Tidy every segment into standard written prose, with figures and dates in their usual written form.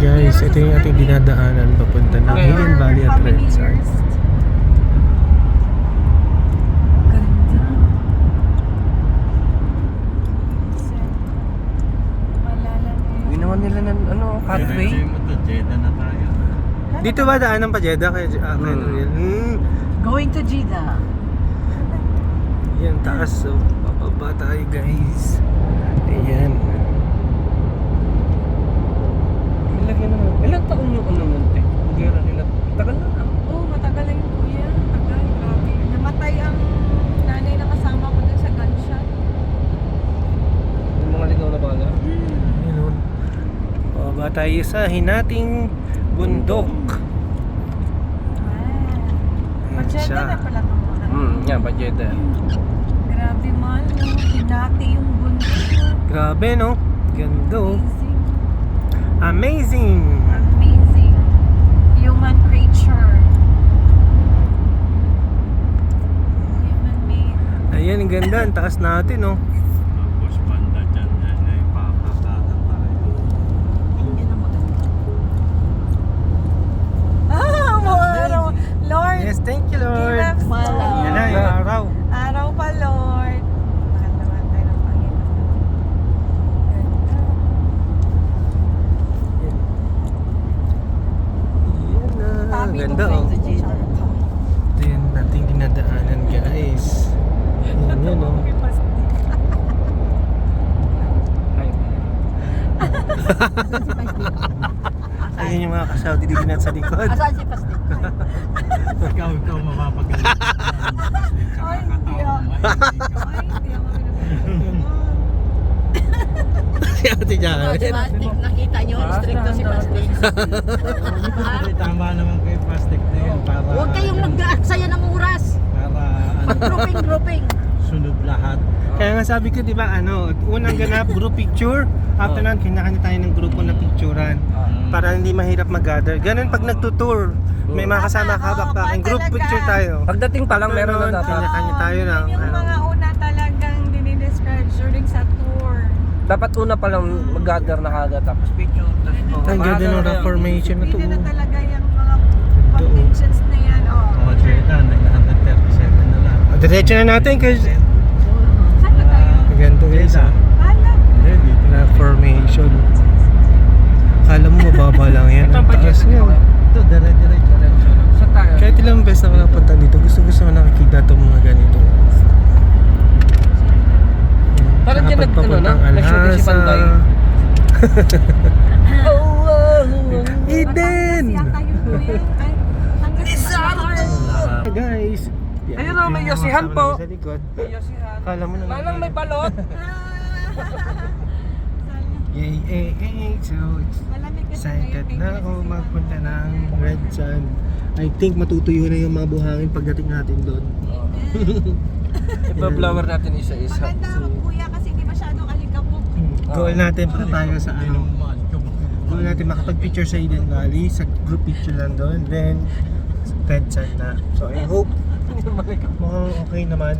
Guys, ito yung ating dinadaanan papunta ng Hidden Valley at Red Sand. Ginawa nila ng pathway. Jeddah na tayo. Dito ba daan ng pa-Jeddah? Going to Jeddah. Yan, taas. So, papaba tayo guys. Ayan. Ilang taon yung munti? Gera nila. Tagal na. Oo, matagal na yung kuya. Tagal, grabe. Namatay ang nanay na kasama ko dun sa gunshot. Yung mga ligaw na bala. Ayun. Bababa tayo sa hinating bundok. Pacheda na pala itong mga. Yan, Jeddah. Grabe man, no? Hinati yung bundok. Grabe no? Ganda oh. Amazing. Amazing. Amazing. Human creature. Human made. Ayan, ang ganda. Ang taas natin oh. Tapos banda dyan, papakatan tayo. Yan ang maganda. Mga araw. Lord, Yes, thank you Lord. give us Yan na, yung araw. Araw pa, Lord. Mahal naman tayo ng Panginoon. Ganda. Yan na. Ang ganda oh. to Jeddah. Ito yung nating dinadaanan guys. Ayan yun oh. Ayan yung mga kasawti dito natin sa likod. Asan si Pastor? Ikaw mapapagalit. Ay, hindi ako. Ay, hindi ako. Si Ate Janet. Nakita niyo, stricto si Pastor. Tama naman kay plastic na yun para... Huwag kayong mag-aksaya ng oras. Para Grouping. sunod lahat. Kaya nga sabi ko, di ba, unang ganap, group picture. After nun, kinakanya tayo ng grupo na picturean. Para hindi mahirap mag-gather. Ganun pag nagtutour, may mga kasama kabak-baking, group picture tayo. Pagdating pa lang meron na dapat. Kanya-kanya tayo na. Yung mga una talagang dinidescribe during sa tour. Dapat una pa lang mag-gather na kagad tapos picture. Ang ganda ng rock formation na to. Hindi na oh. talaga yung mga conventions na yan. Mga Jeddah, nag-137 na lang. Diretso na natin kasi Saan na tayo? ang ganda guys. Jeddah. Hala. Hindi, dito na. Rock formation. Akala mo mababa lang yan. Ang taas niya. Ito, dire-diretso. Sa tayo. Kahit ilang beses na ako napunta dito, gusto ko nakikita itong mga ganito. Parang dyan Papuntang nag-shooting si Panday. Eden! Yata yun po yan. Ay, hanggang sa heart. Guys, Ayun na, may yasihan po. Sa likod. Akala mo na Malang may balot. Yay, so Malamig kasi excited ngayon, na ako magpunta ng Red Sand. I think matutuyo na yung mga buhangin pagdating natin doon. Ipa-flower natin isa-isa. Maganda ako kuya kasi hindi masyadong alikabok. Goal natin pa tayo sa goal natin makapag-picture sa Hidden Valley, sa group picture lang doon, then Red Sand na. So I hope mukhang okay naman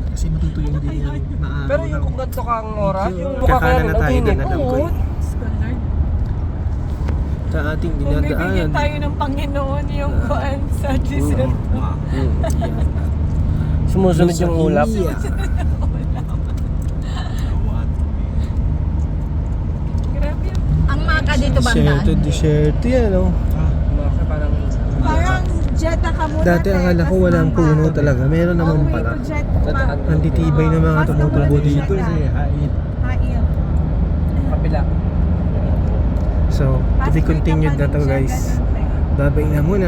kasi matutuyo na din yung maaraw. Pero yung kung ganito kang oras, yung mukha kaya Kakanan na ng tayo init. doon, alam ko eh. Sa ating Kung bibigyan dinadaanan. tayo ng Panginoon yung kuan sa Giselle. Sumusunod yung ulap. Grabe yun. Ang maka dito banda. Desierto yan oh. Parang Parang Jeddah ka muna. Dati akala ko walang puno talaga, meron naman pala. Ang titibay ng mga tumutubo dito. Hain. kapila. So, to be continued na to guys. Babay na muna.